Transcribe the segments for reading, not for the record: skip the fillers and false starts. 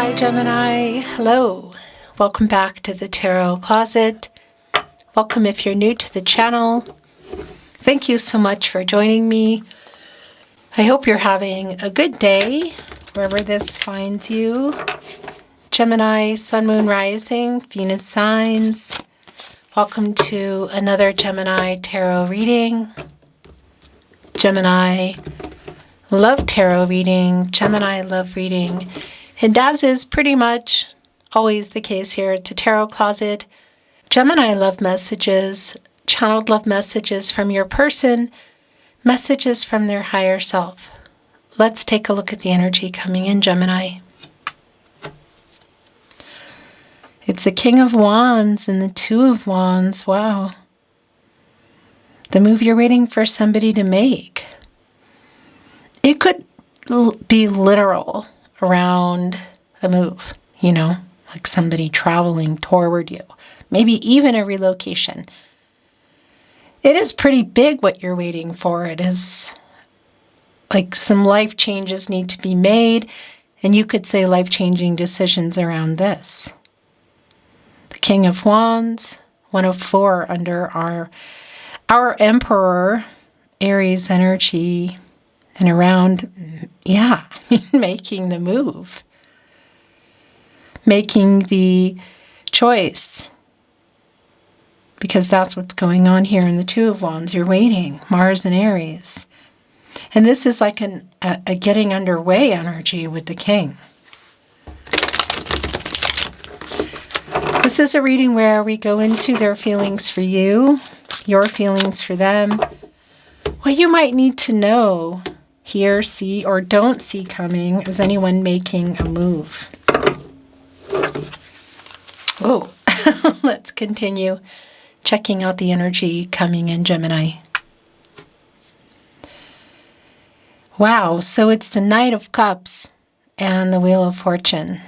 Hi, Gemini. Hello. Welcome back to the Tarot Closet. Welcome if you're new to the channel. Thank you so much for joining me. I hope you're having a good day, wherever this finds you. Gemini, Sun, Moon, Rising, Venus signs. Welcome to another Gemini Tarot reading. Gemini Love Tarot reading, Gemini Love Reading. And as is pretty much always the case here at the Tarot Closet, Gemini love messages, channeled love messages from your person, messages from their higher self. Let's take a look at the energy coming in, Gemini. It's the King of Wands and the Two of Wands. Wow. The move you're waiting for somebody to make. It could be literal around a move, like somebody traveling toward you. Maybe even a relocation. It is pretty big what you're waiting for. It is like some life changes need to be made, and you could say life-changing decisions around this. The King of Wands, 104 under our Emperor, Aries energy, and around, making the move. Making the choice. Because that's what's going on here in the Two of Wands. You're waiting. Mars and Aries. And this is like a getting underway energy with the King. This is a reading where we go into their feelings for you, your feelings for them, what you might need to know, hear, see, or don't see coming as anyone making a move. Oh, let's continue checking out the energy coming in, Gemini. Wow, so it's the Knight of Cups and the Wheel of Fortune.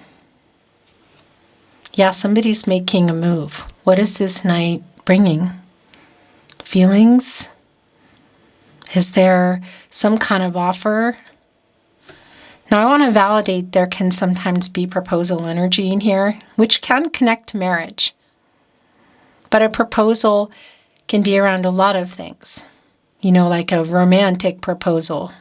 Yeah, somebody's making a move. What is this Knight bringing? Feelings? Is there some kind of offer? Now, I want to validate there can sometimes be proposal energy in here, which can connect to marriage. But a proposal can be around a lot of things. Like a romantic proposal,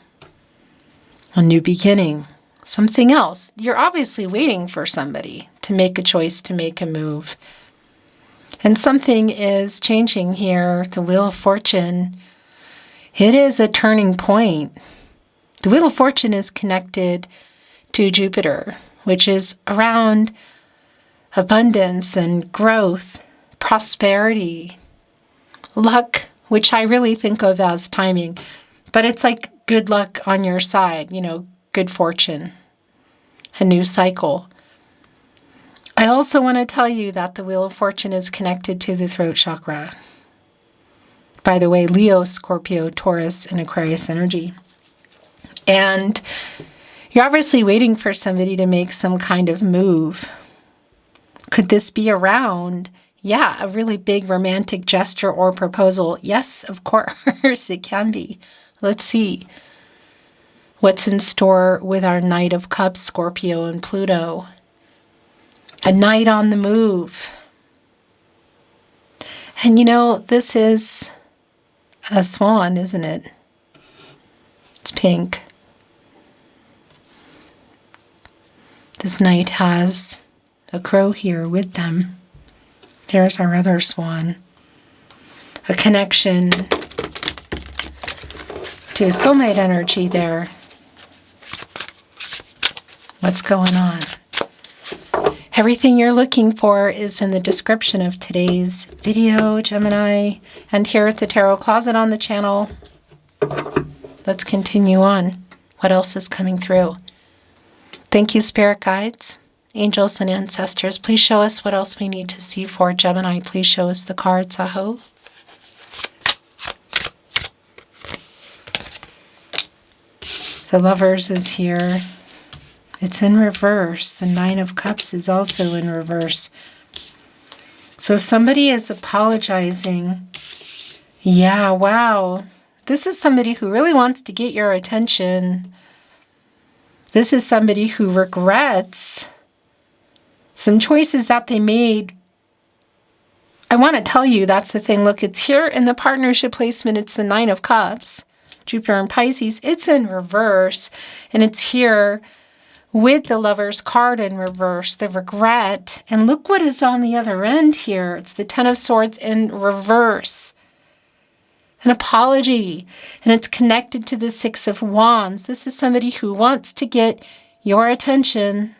a new beginning, something else. You're obviously waiting for somebody to make a choice, to make a move. And something is changing here. The Wheel of Fortune, it is a turning point. The Wheel of Fortune is connected to Jupiter, which is around abundance and growth, prosperity, luck, which I really think of as timing. But it's like good luck on your side, good fortune, a new cycle. I also want to tell you that the Wheel of Fortune is connected to the throat chakra. By the way, Leo, Scorpio, Taurus, and Aquarius energy. And you're obviously waiting for somebody to make some kind of move. Could this be around, a really big romantic gesture or proposal? Yes, of course, it can be. Let's see what's in store with our Knight of Cups, Scorpio, and Pluto. A knight on the move. And this is a swan, isn't it? It's pink. This knight has a crow here with them. There's our other swan. A connection to soulmate energy there. What's going on? Everything you're looking for is in the description of today's video, Gemini, and here at the Tarot Closet on the channel. Let's continue on. What else is coming through? Thank you, spirit guides, angels, and ancestors. Please show us what else we need to see for Gemini. Please show us the cards, Aho. The Lovers is here. It's in reverse. The Nine of Cups is also in reverse. So somebody is apologizing. Yeah, wow. This is somebody who really wants to get your attention. This is somebody who regrets Some choices that they made. I want to tell you, that's the thing. Look, it's here in the partnership placement. It's the Nine of Cups, Jupiter and Pisces. It's in reverse, and it's here with the Lover's card in reverse, the regret. And look what is on the other end here. It's the Ten of Swords in reverse. An apology. And it's connected to the Six of Wands. This is somebody who wants to get your attention.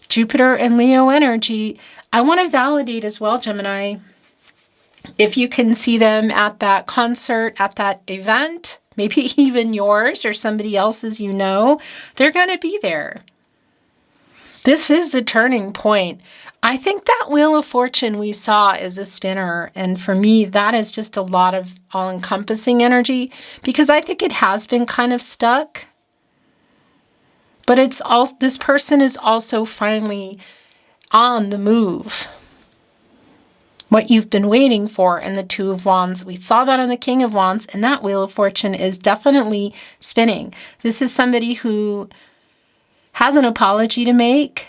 Jupiter and Leo energy. I want to validate as well, Gemini, if you can see them at that concert, at that event, maybe even yours or somebody else's you know, they're going to be there. This is the turning point. I think that Wheel of Fortune we saw is a spinner. And for me, that is just a lot of all-encompassing energy because I think it has been kind of stuck. But it's also, this person is also finally on the move. What you've been waiting for in the Two of Wands. We saw that in the King of Wands, and that Wheel of Fortune is definitely spinning. This is somebody who has an apology to make.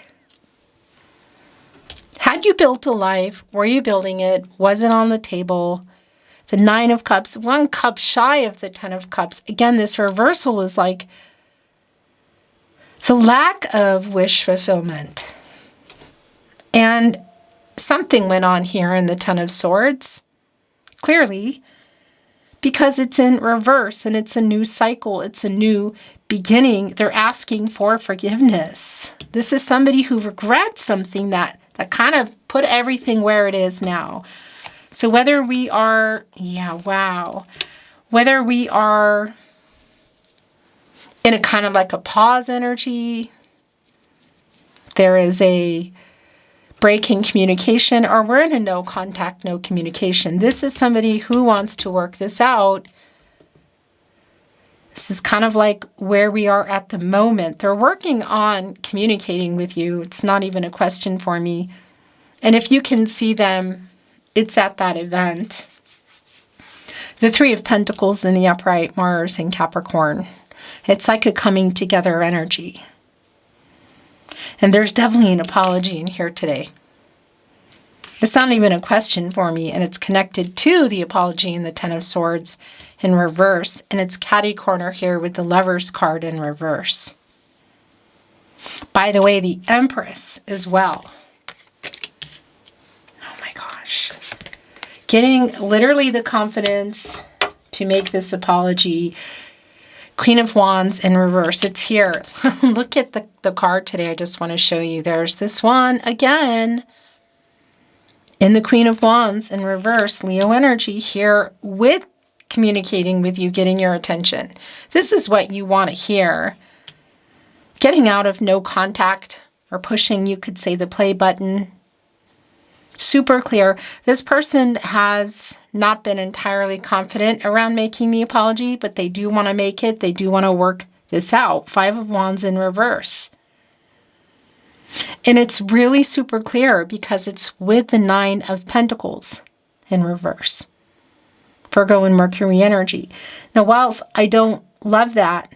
Had you built a life? Were you building it? Was it on the table? The Nine of Cups, 1 cup shy of the Ten of Cups. Again, this reversal is like the lack of wish fulfillment. And something went on here in the Ten of Swords, clearly, because it's in reverse and it's a new cycle. It's a new beginning. They're asking for forgiveness. This is somebody who regrets something that kind of put everything where it is now. So whether we are, whether we are in a kind of like a pause energy, there is a break in communication, or we're in a no contact, no communication. This is somebody who wants to work this out. This is kind of like where we are at the moment. They're working on communicating with you. It's not even a question for me. And if you can see them, it's at that event. The Three of Pentacles in the upright, Mars in Capricorn. It's like a coming together energy. And there's definitely an apology in here today. It's not even a question for me, and it's connected to the apology in the Ten of Swords in reverse, and it's catty corner here with the Lover's card in reverse. By the way, the Empress as well. Oh my gosh. Getting literally the confidence to make this apology. Queen of Wands in reverse. It's here. Look at the card today. I just want to show you. There's this one again. In the Queen of Wands in reverse, Leo energy here with communicating with you, getting your attention. This is what you want to hear. Getting out of no contact or pushing, you could say, the play button. Super clear. This person has not been entirely confident around making the apology, but they do want to make it. They do want to work this out. 5 of Wands in reverse. And it's really super clear because it's with the 9 of Pentacles in reverse. Virgo and Mercury energy. Now, whilst I don't love that,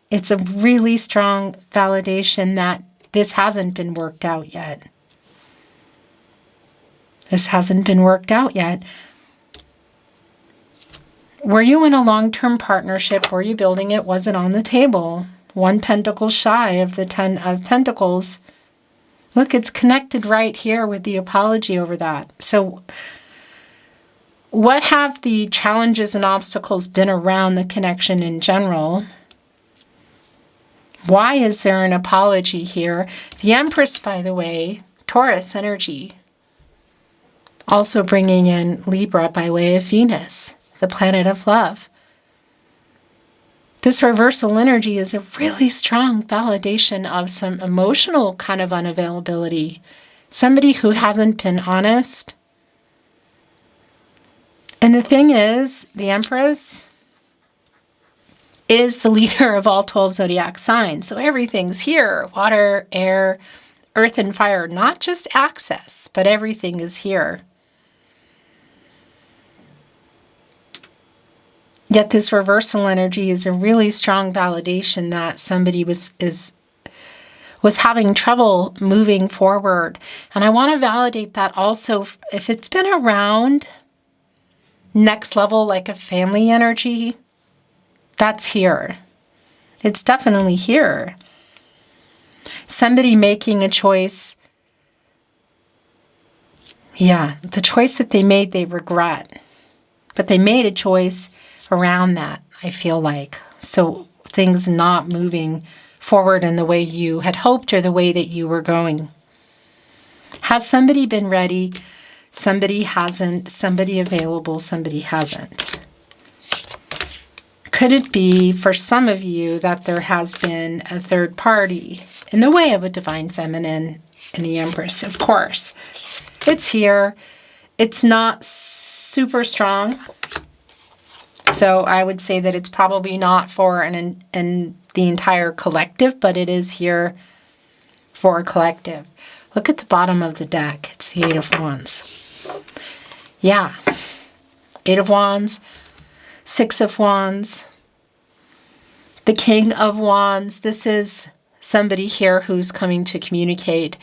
it's a really strong validation that this hasn't been worked out yet. This hasn't been worked out yet. Were you in a long-term partnership? Were you building it? Was it on the table? 1 pentacle shy of the 10 of Pentacles. Look, it's connected right here with the apology over that. So what have the challenges and obstacles been around the connection in general? Why is there an apology here? The Empress, by the way, Taurus energy. Also bringing in Libra by way of Venus, the planet of love. This reversal energy is a really strong validation of some emotional kind of unavailability. Somebody who hasn't been honest. And the thing is, the Empress is the leader of all 12 zodiac signs. So everything's here. Water, air, earth, and fire. Not just access, but everything is here. Yet this reversal energy is a really strong validation that somebody was having trouble moving forward. And I want to validate that also. If it's been around next level, like a family energy, that's here. It's definitely here. Somebody making a choice. Yeah, the choice that they made, they regret. But they made a choice around that, I feel like. So things not moving forward in the way you had hoped or the way that you were going. Has somebody been ready? Somebody hasn't. Somebody available? Somebody hasn't. Could it be for some of you that there has been a third party in the way of a divine feminine and the Empress? Of course. It's here. It's not super strong. So I would say that it's probably not for the entire collective, but it is here for a collective. Look at the bottom of the deck. It's the Eight of Wands. Yeah. Eight of Wands, Six of Wands, the King of Wands. This is somebody here who's coming to communicate.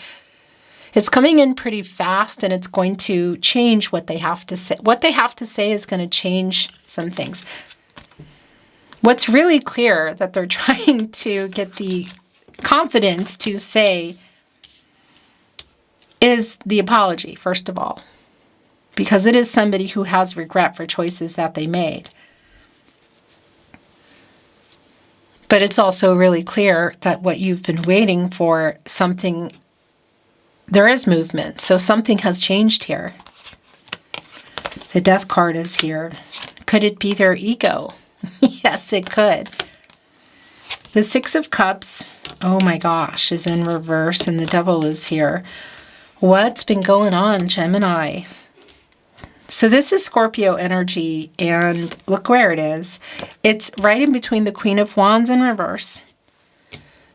It's coming in pretty fast, and it's going to change what they have to say. What they have to say is going to change some things. What's really clear that they're trying to get the confidence to say is the apology, first of all, because it is somebody who has regret for choices that they made. But it's also really clear that what you've been waiting for, something, there is movement. So something has changed here. The Death card is here. Could it be their ego? Yes, it could. The Six of Cups, oh my gosh, is in reverse, and the Devil is here. What's been going on, Gemini? So this is Scorpio energy, and look where it is. It's right in between the Queen of Wands in reverse,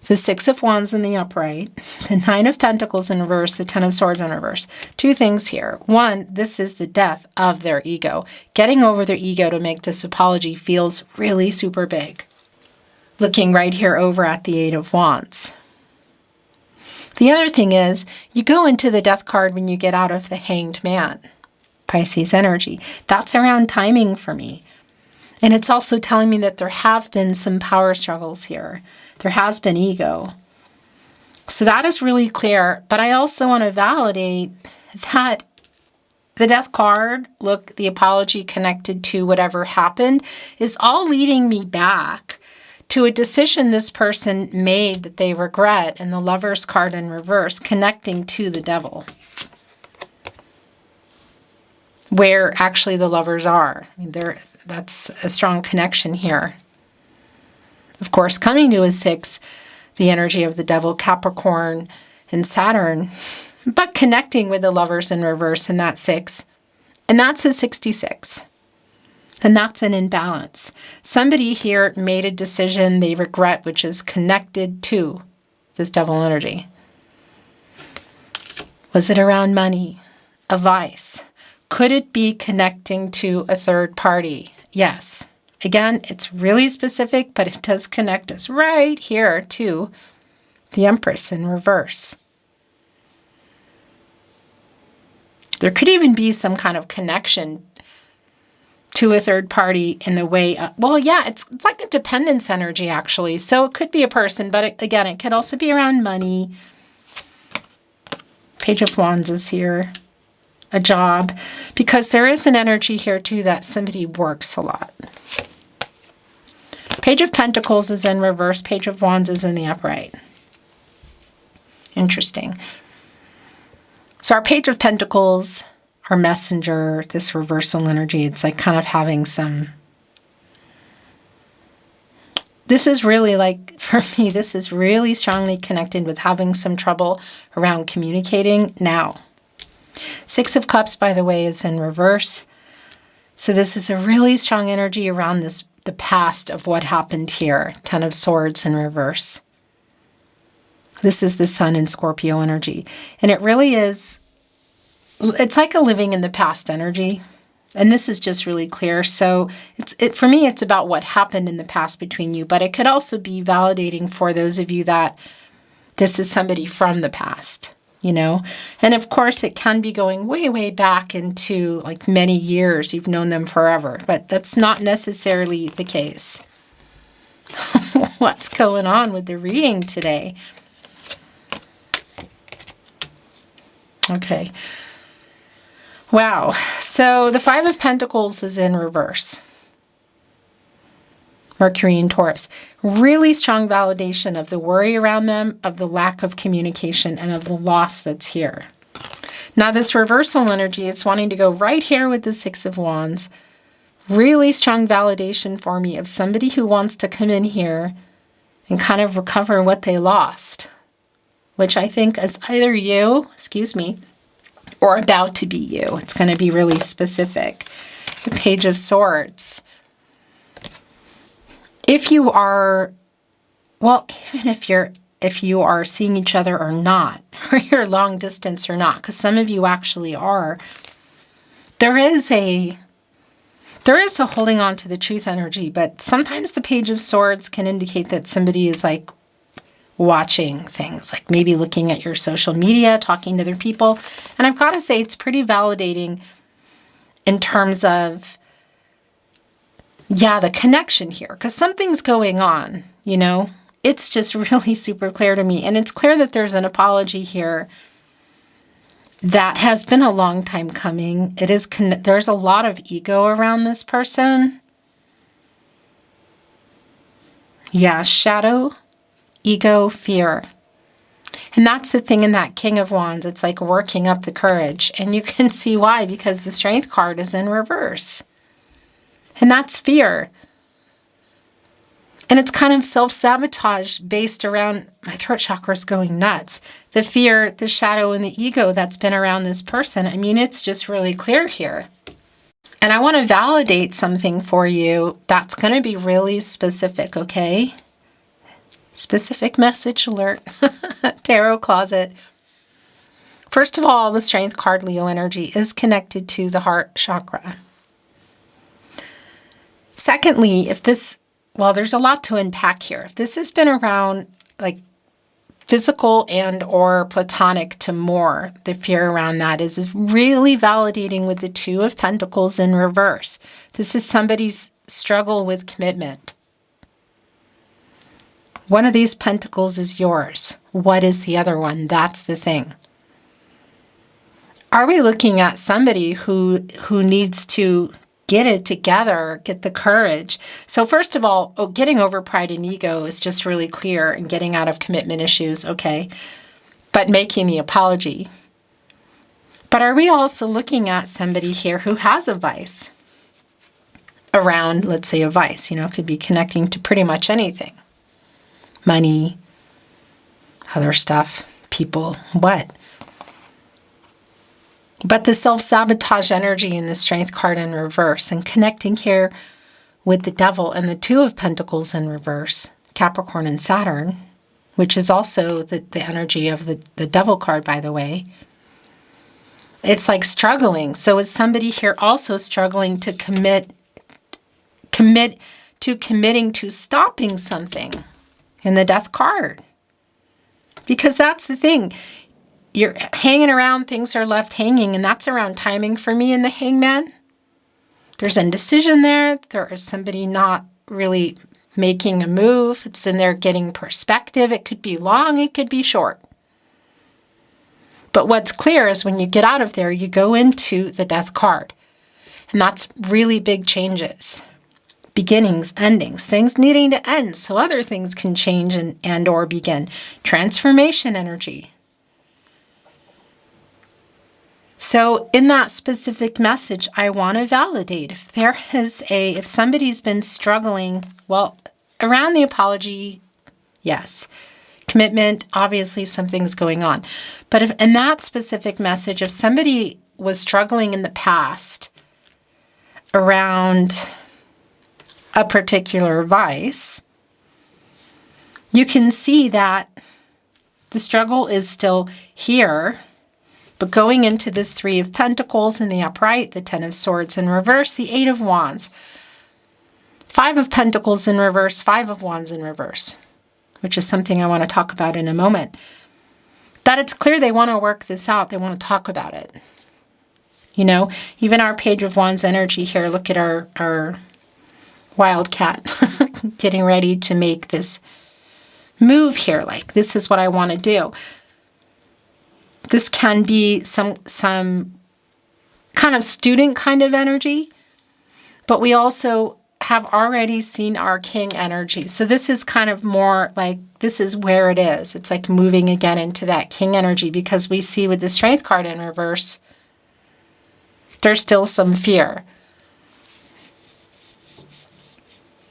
the Six of Wands in the upright, the Nine of Pentacles in reverse, the Ten of Swords in reverse. Two things here. One, this is the death of their ego. Getting over their ego to make this apology feels really super big. Looking right here over at the Eight of Wands. The other thing is, you go into the Death card when you get out of the Hanged Man, Pisces energy. That's around timing for me. And it's also telling me that there have been some power struggles here. There has been ego. So that is really clear. But I also want to validate that the Death card, look, the apology connected to whatever happened, is all leading me back to a decision this person made that they regret, and the Lover's card in reverse connecting to the Devil, where actually the lovers are. That's a strong connection here. Of course, coming to a six, the energy of the Devil, Capricorn, and Saturn, but connecting with the lovers in reverse in that six. And that's a 66. And that's an imbalance. Somebody here made a decision they regret, which is connected to this Devil energy. Was it around money? A vice? Could it be connecting to a third party? Yes. Again, it's really specific, but it does connect us right here to the Empress in reverse. There could even be some kind of connection to a third party in the way, it's like a dependence energy, actually. So it could be a person, but it could also be around money. Page of Wands is here. A job, because there is an energy here too that somebody works a lot. Page of Pentacles is in reverse. Page of Wands is in the upright. Interesting. So our Page of Pentacles, our messenger, this reversal energy, it's like kind of having some... This is really like, for me, this is really strongly connected with having some trouble around communicating now. Six of Cups, by the way, is in reverse. So this is a really strong energy around the past of what happened here. Ten of Swords in reverse. This is the Sun in Scorpio energy. And it really is, it's like a living in the past energy. And this is just really clear. So for me, it's about what happened in the past between you. But it could also be validating for those of you that this is somebody from the past, you know? And of course, it can be going way, way back into like many years. You've known them forever, but that's not necessarily the case. What's going on with the reading today? Okay. Wow. So the Five of Pentacles is in reverse. Mercury and Taurus. Really strong validation of the worry around them, of the lack of communication, and of the loss that's here. Now this reversal energy, it's wanting to go right here with the Six of Wands. Really strong validation for me of somebody who wants to come in here and kind of recover what they lost, which I think is either you, or about to be you. It's going to be really specific. The Page of Swords. If you are, well, even if you are seeing each other or not, or you're long distance or not, because some of you actually are, there is a holding on to the truth energy, but sometimes the Page of Swords can indicate that somebody is like watching things, like maybe looking at your social media, talking to other people. And I've got to say, it's pretty validating in terms of, yeah, the connection here, because something's going on, you know? It's just really super clear to me. And it's clear that there's an apology here that has been a long time coming. There's a lot of ego around this person. Yeah, shadow, ego, fear. And that's the thing in that King of Wands. It's like working up the courage. And you can see why, because the Strength card is in reverse. And that's fear. And it's kind of self-sabotage based around, my throat chakra is going nuts. The fear, the shadow, and the ego that's been around this person. I mean, it's just really clear here. And I want to validate something for you that's going to be really specific, okay? Specific message alert. Tarot closet. First of all, the Strength card, Leo energy, is connected to the heart chakra. Secondly, there's a lot to unpack here. If this has been around like physical and or platonic to more, the fear around that is really validating with the Two of Pentacles in reverse. This is somebody's struggle with commitment. One of these pentacles is yours. What is the other one? That's the thing. Are we looking at somebody who needs to get it together, get the courage? So first of all, getting over pride and ego is just really clear, and getting out of commitment issues, okay. But making the apology. But are we also looking at somebody here who has a vice around, let's say a vice, you know, could be connecting to pretty much anything. Money, other stuff, people, what? But the self-sabotage energy in the Strength card in reverse, and connecting here with the Devil and the Two of Pentacles in reverse, Capricorn and Saturn, which is also the energy of the Devil card, by the way. It's like struggling. So is somebody here also struggling to commit to committing to stopping something in the Death card? Because that's the thing. You're hanging around, things are left hanging, and that's around timing for me in the Hangman. There's indecision there. There is somebody not really making a move. It's in there getting perspective. It could be long, it could be short. But what's clear is when you get out of there, you go into the Death card. And that's really big changes. Beginnings, endings, things needing to end so other things can change and or begin. Transformation energy. So in that specific message, I want to validate if somebody's been struggling, well, around the apology, yes. Commitment, obviously something's going on. But if in that specific message, if somebody was struggling in the past around a particular vice, you can see that the struggle is still here. But going into this Three of Pentacles in the upright, the Ten of Swords in reverse, the Eight of Wands, Five of Pentacles in reverse, Five of Wands in reverse. which is something I want to talk about in a moment, that it's clear they want to work this out. They want to talk about it. You know, even our Page of Wands energy here, look at our wildcat getting ready to make this move here. Like, this is what I want to do. This can be some kind of student kind of energy, but we also have already seen our king energy. So this is kind of more like, this is where it is. It's like moving again into that king energy, because we see with the Strength card in reverse, there's still some fear.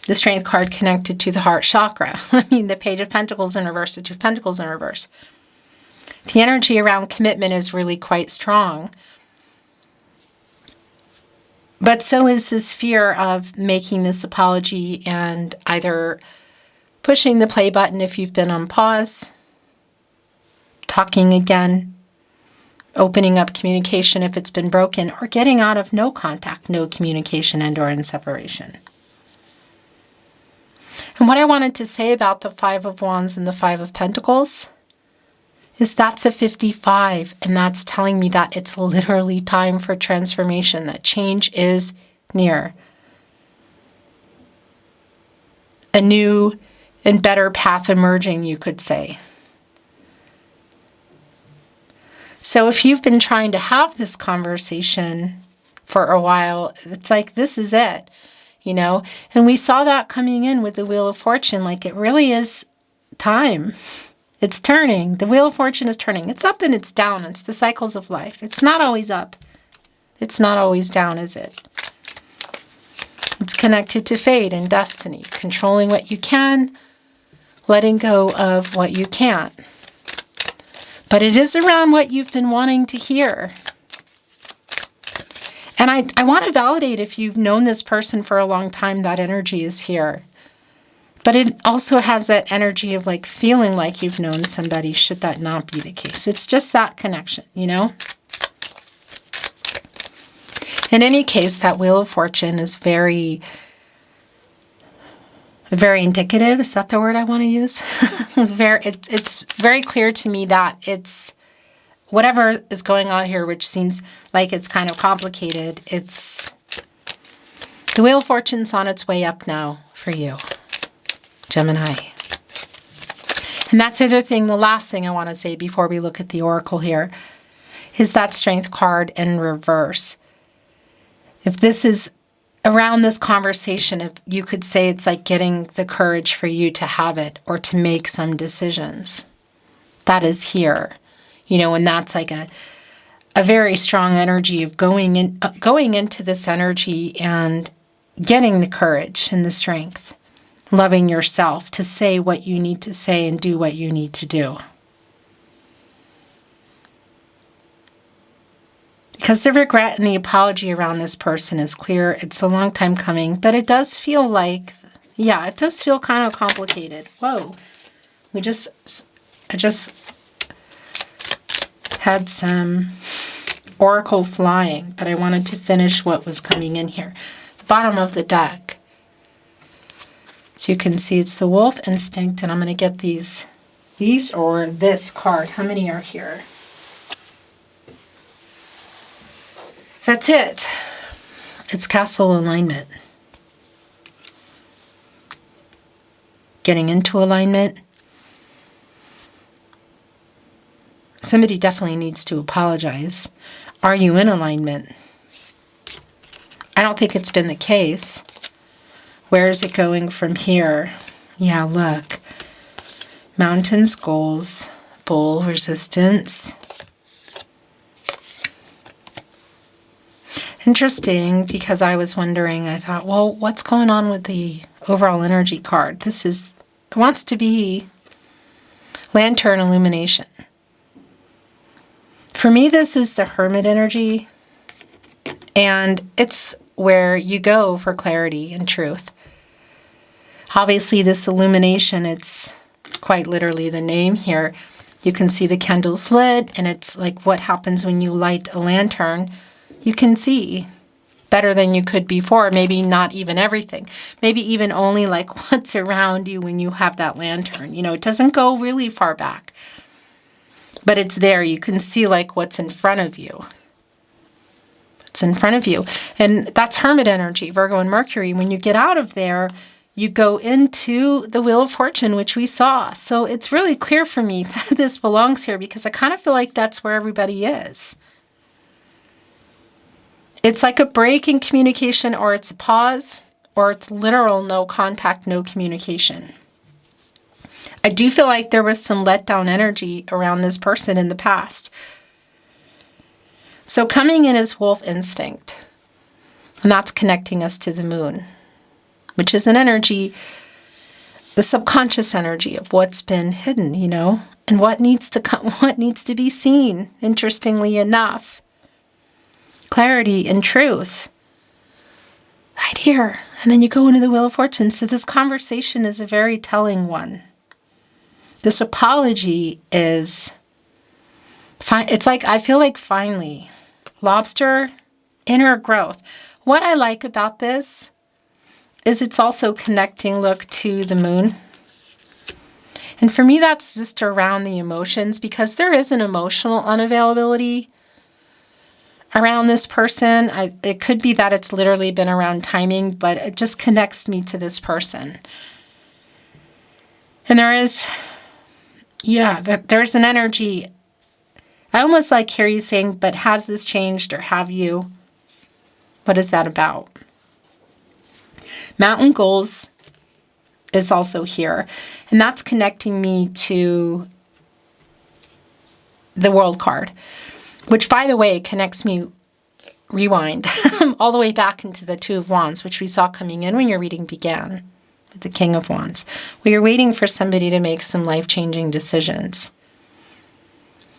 The Strength card connected to the heart chakra. I mean, the Page of Pentacles in reverse, the Two of Pentacles in reverse. The energy around commitment is really quite strong. But so is this fear of making this apology and either pushing the play button if you've been on pause, talking again, opening up communication if it's been broken, or getting out of no contact, no communication, and or in separation. And what I wanted to say about the Five of Wands and the Five of Pentacles is that's a 55, and that's telling me that it's literally time for transformation, that change is near. A new and better path emerging, you could say. So if you've been trying to have this conversation for a while, it's like, this is it, you know? And we saw that coming in with the Wheel of Fortune, like it really is time. It's turning. The Wheel of Fortune is turning. It's up and it's down. It's the cycles of life. It's not always up. It's not always down, is it? It's connected to fate and destiny, controlling what you can, letting go of what you can't. But it is around what you've been wanting to hear. And I want to validate, if you've known this person for a long time, that energy is here. But it also has that energy of like feeling like you've known somebody, should that not be the case. It's just that connection, you know? In any case, that Wheel of Fortune is very indicative. Is that the word I want to use? It's very clear to me that it's whatever is going on here, which seems like it's kind of complicated. It's the Wheel of Fortune's on its way up now for you, Gemini. And that's the other thing, the last thing I want to say before we look at the oracle here, is that Strength card in reverse. If this is around this conversation, if you could say it's like getting the courage for you to have it or to make some decisions. That is here. You know, and that's like a very strong energy of going into this energy and getting the courage and the strength. Loving yourself to say what you need to say and do what you need to do. Because the regret and the apology around this person is clear. It's a long time coming, but it does feel like, yeah, it does feel kind of complicated. Whoa. I just had some oracle flying, but I wanted to finish what was coming in here. The bottom of the deck. So you can see it's the Wolf Instinct, and I'm going to get these or this card. How many are here? That's it. It's Castle Alignment. Getting into alignment. Somebody definitely needs to apologize. Are you in alignment? I don't think it's been the case. Where is it going from here? Yeah, look. Mountains, goals, bull, resistance. Interesting, because I was wondering, I thought, well, what's going on with the overall energy card? It wants to be lantern illumination. For me, this is the Hermit energy, and it's where you go for clarity and truth. Obviously, this illumination, it's quite literally the name here. You can see the candle's lit, and it's like what happens when you light a lantern. You can see better than you could before. Maybe not even everything. Maybe even only like what's around you when you have that lantern. You know, it doesn't go really far back, but it's there. You can see like what's in front of you. It's in front of you. And that's Hermit energy, Virgo and Mercury. When you get out of there, you go into the Wheel of Fortune, which we saw. So it's really clear for me that this belongs here because I kind of feel like that's where everybody is. It's like a break in communication, or it's a pause, or it's literal no contact, no communication. I do feel like there was some letdown energy around this person in the past. So coming in is wolf instinct, and that's connecting us to the moon, which is an energy, the subconscious energy of what's been hidden, you know, and what needs to come, what needs to be seen, interestingly enough. Clarity and truth. Right here. And then you go into the Wheel of Fortune. So this conversation is a very telling one. This apology is, it's like, I feel like finally, lobster, inner growth. What I like about this is it's also connecting, look, to the moon. And for me, that's just around the emotions, because there is an emotional unavailability around this person. It could be that it's literally been around timing, but it just connects me to this person. And there is, there's an energy. I almost like hear you saying, but has this changed, or have you? What is that about? Mountain goals is also here. And that's connecting me to the World card, which, by the way, connects me, rewind, all the way back into the Two of Wands, which we saw coming in when your reading began with the King of Wands. We are waiting for somebody to make some life-changing decisions.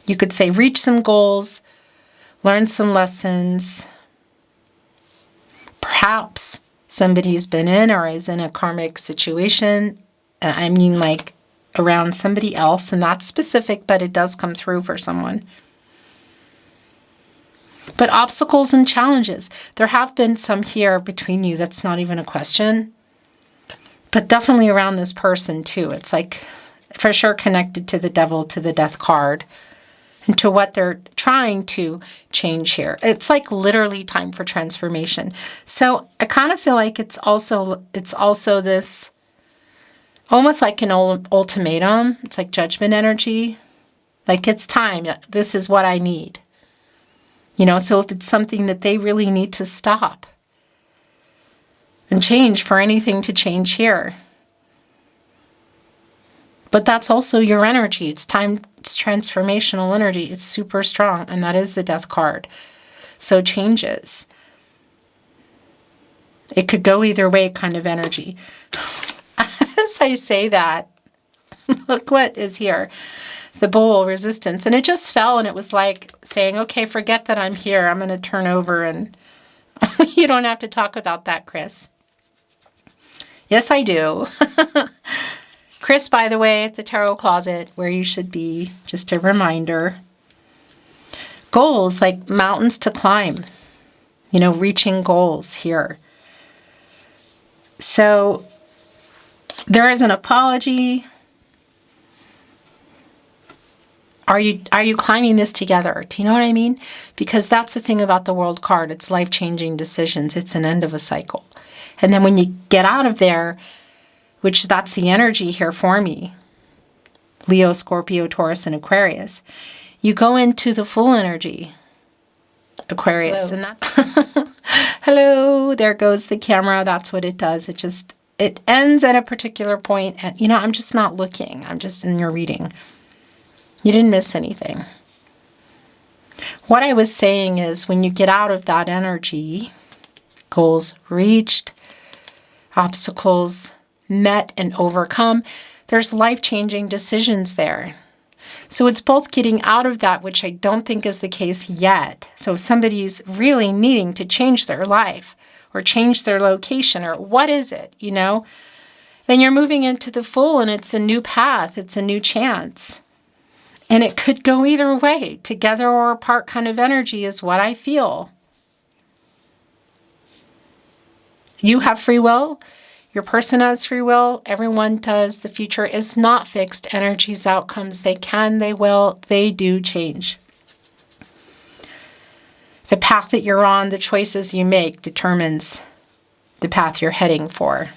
You could say reach some goals, learn some lessons. Perhaps somebody's been in or is in a karmic situation. I mean, like around somebody else, and that's specific, but it does come through for someone. But obstacles and challenges. There have been some here between you. That's not even a question. But definitely around this person too. It's like for sure connected to the devil, to the death card, and to what they're trying to change here. It's like literally time for transformation. So I kind of feel like it's also this almost like an ultimatum. It's like judgment energy. Like it's time. This is what I need. You know, so if it's something that they really need to stop and change for anything to change here. But that's also your energy. It's time, it's transformational energy. It's super strong, and that is the death card. So changes. It could go either way kind of energy. As I say that, look what is here. The bowl, resistance. And it just fell, and it was like saying, okay, forget that I'm here. I'm going to turn over, and you don't have to talk about that, Chris. Yes, I do. Chris, by the way, at the Tarot Closet, where you should be, just a reminder. Goals, like mountains to climb. You know, reaching goals here. So there is an apology. Are you climbing this together? Do you know what I mean? Because that's the thing about the World card. It's life-changing decisions. It's an end of a cycle. And then when you get out of there, which that's the energy here for me, Leo, Scorpio, Taurus, and Aquarius, you go into the full energy, Aquarius. Hello. And that's hello, there goes the camera. That's what it does. It ends at a particular point. And, you know, I'm just not looking. I'm just in your reading. You didn't miss anything. What I was saying is when you get out of that energy, goals reached, obstacles met and overcome, there's life-changing decisions there. So it's both getting out of that, which I don't think is the case yet. So if somebody's really needing to change their life or change their location or what is it, you know, then you're moving into the full, and it's a new path. It's a new chance. And it could go either way. Together or apart kind of energy is what I feel. You have free will. Your person has free will. Everyone does. The future is not fixed. Energies, outcomes, they can, they will, they do change. The path that you're on, the choices you make, determines the path you're heading for.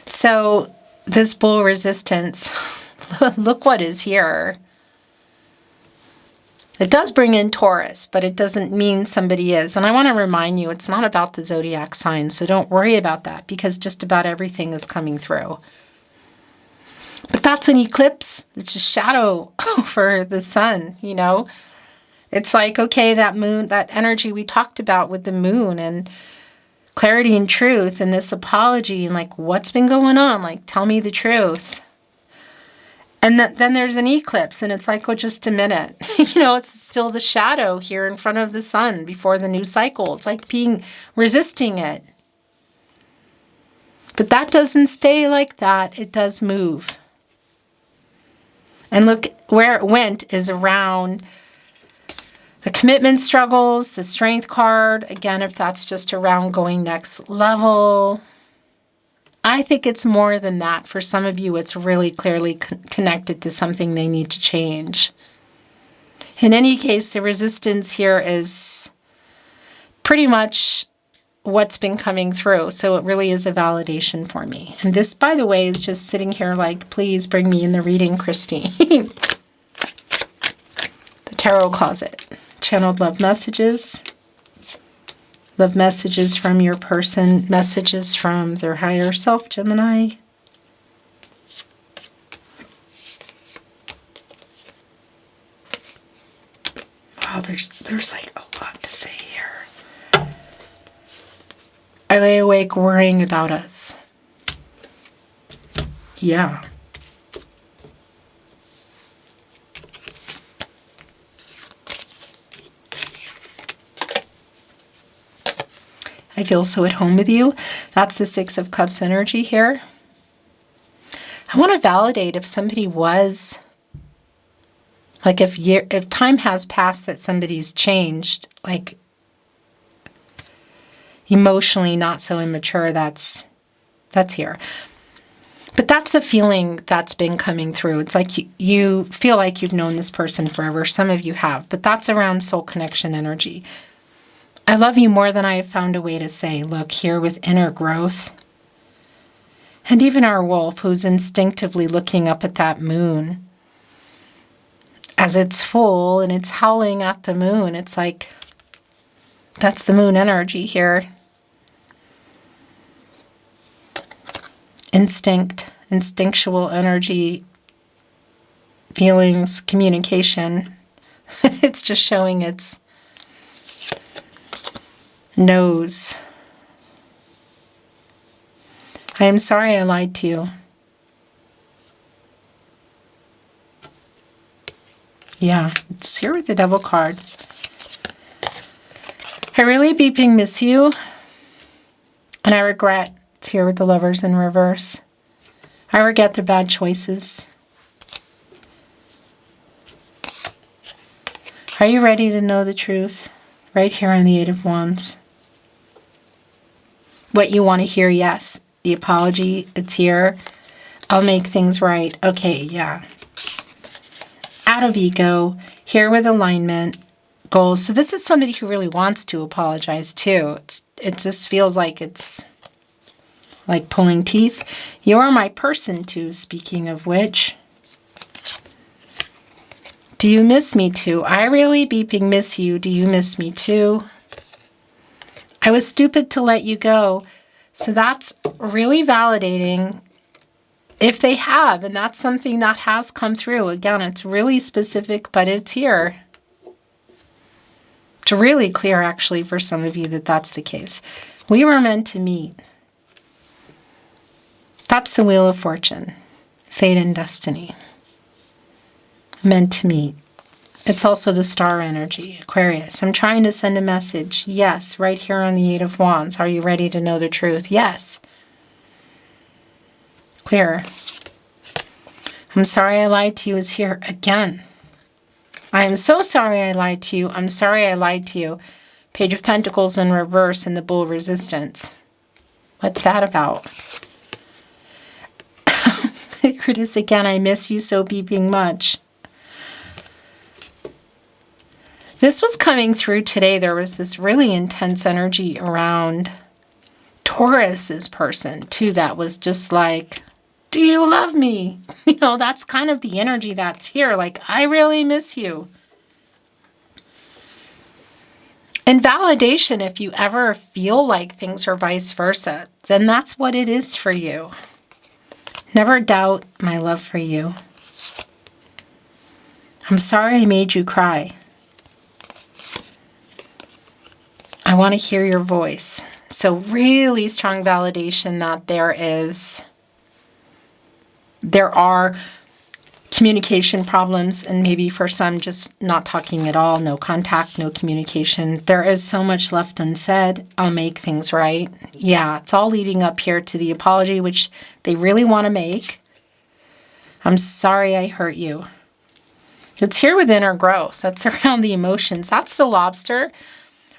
So this bull resistance, look what is here. It does bring in Taurus, but it doesn't mean somebody is. And I want to remind you, it's not about the zodiac signs, so don't worry about that, because just about everything is coming through. But that's an eclipse. It's a shadow over the sun, you know. It's like, okay, that moon, that energy we talked about with the moon and clarity and truth and this apology and like, what's been going on? Like, tell me the truth. And then there's an eclipse, and it's like, oh, just a minute. You know, it's still the shadow here in front of the sun before the new cycle. It's like resisting it. But that doesn't stay like that. It does move. And look, where it went is around the commitment struggles, the strength card. Again, if that's just around going next level. I think it's more than that. For some of you, it's really clearly connected to something they need to change. In any case, the resistance here is pretty much what's been coming through. So it really is a validation for me. And this, by the way, is just sitting here like, please bring me in the reading, Christine. The Tarot Closet. Channeled love messages. Love messages from your person, messages from their higher self, Gemini. Wow, there's like a lot to say here. I lay awake worrying about us. Yeah. I feel so at home with you. That's the Six of Cups energy here. I want to validate if somebody was, like if time has passed that somebody's changed, like emotionally not so immature, that's here. But that's a feeling that's been coming through. It's like you feel like you've known this person forever. Some of you have, but that's around soul connection energy. I love you more than I have found a way to say. Look, here with inner growth. And even our wolf, who's instinctively looking up at that moon. As it's full and it's howling at the moon. It's like, that's the moon energy here. Instinct, instinctual energy, feelings, communication. It's just showing its nose. I am sorry I lied to you. Yeah, it's here with the Devil card. I really beeping miss you. And I regret. It's here with the Lovers in reverse. I regret the bad choices. Are you ready to know the truth? Right here on the Eight of Wands. What you want to hear, yes. The apology, it's here. I'll make things right. Okay, yeah. Out of ego, here with alignment, goals. So this is somebody who really wants to apologize too. It just feels like it's like pulling teeth. You are my person too, speaking of which. Do you miss me too? I really beeping miss you. Do you miss me too? I was stupid to let you go. So that's really validating if they have, and that's something that has come through. Again, it's really specific, but it's here. It's really clear, actually, for some of you that that's the case. We were meant to meet. That's the Wheel of Fortune. Fate and destiny. Meant to meet. It's also the star energy, Aquarius. I'm trying to send a message. Yes, right here on the Eight of Wands. Are you ready to know the truth? Yes. Clear. I'm sorry I lied to you is here again. I am so sorry I lied to you. I'm sorry I lied to you. Page of Pentacles in reverse and the Bull resistance. What's that about? Here it is again. I miss you so beeping much. This was coming through today. There was this really intense energy around Taurus's person too. That was just like, do you love me? You know, that's kind of the energy that's here. Like, I really miss you. And validation, if you ever feel like things are vice versa, then that's what it is for you. Never doubt my love for you. I'm sorry I made you cry. I want to hear your voice. So really strong validation that there are communication problems, and maybe for some just not talking at all, no contact, no communication. There is so much left unsaid. I'll make things right. Yeah, it's all leading up here to the apology, which they really want to make. I'm sorry I hurt you. It's here with inner growth. That's around the emotions. That's the lobster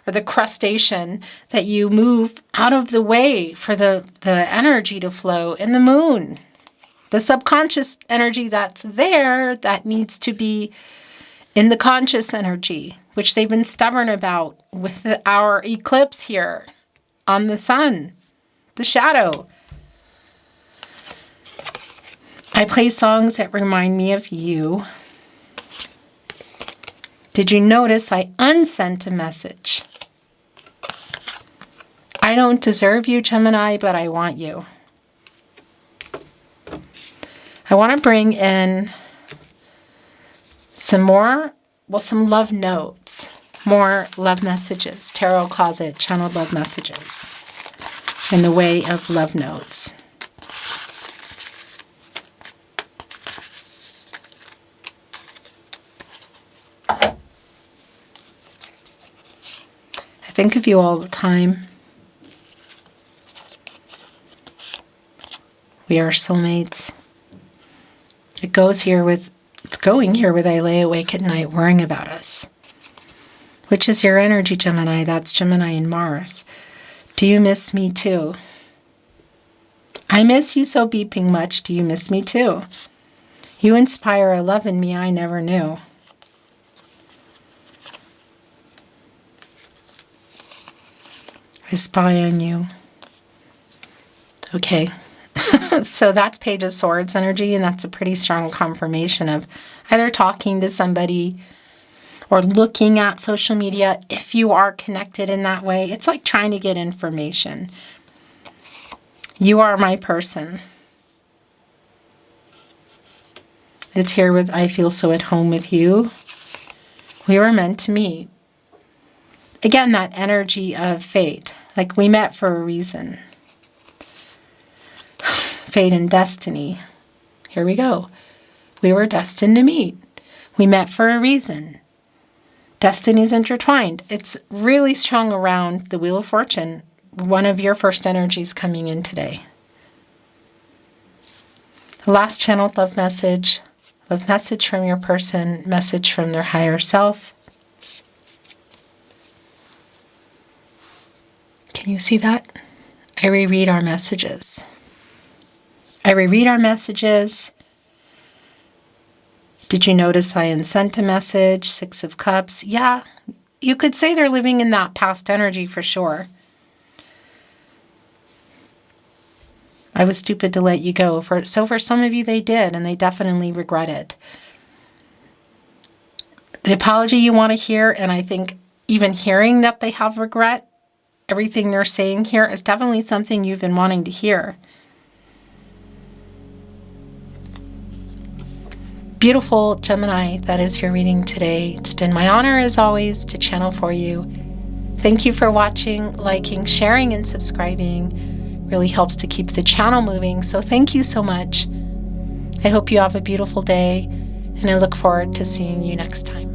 or the crustacean that you move out of the way for the energy to flow in the moon. The subconscious energy that's there that needs to be in the conscious energy, which they've been stubborn about with our eclipse here on the sun, the shadow. I play songs that remind me of you. Did you notice I unsent a message? I don't deserve you, Gemini, but I want you. I want to bring in some love notes, more love messages, tarot closet, channeled love messages in the way of love notes. I think of you all the time. We are soulmates. It's going here with I lay awake at night worrying about us. Which is your energy, Gemini? That's Gemini and Mars. Do you miss me too? I miss you so beeping much. Do you miss me too? You inspire a love in me I never knew. I spy on you. Okay. So that's Page of Swords energy, and that's a pretty strong confirmation of either talking to somebody or looking at social media if you are connected in that way. It's like trying to get information. You are my person. It's here with I feel so at home with you. We were meant to meet. Again, that energy of fate. Like we met for a reason. Fate and destiny. Here we go. We were destined to meet. We met for a reason. Destiny's intertwined. It's really strong around the Wheel of Fortune. One of your first energies coming in today. Last channeled love message from your person, message from their higher self. Can you see that? I reread our messages. Did you notice I unsent a message? 6 of Cups. Yeah, you could say they're living in that past energy for sure. I was stupid to let you go. So for some of you, they did, and they definitely regret it. The apology you want to hear, and I think even hearing that they have regret, everything they're saying here is definitely something you've been wanting to hear. Beautiful Gemini, that is your reading today. It's been my honor, as always, to channel for you. Thank you for watching, liking, sharing, and subscribing. Really helps to keep the channel moving, so thank you so much. I hope you have a beautiful day, and I look forward to seeing you next time.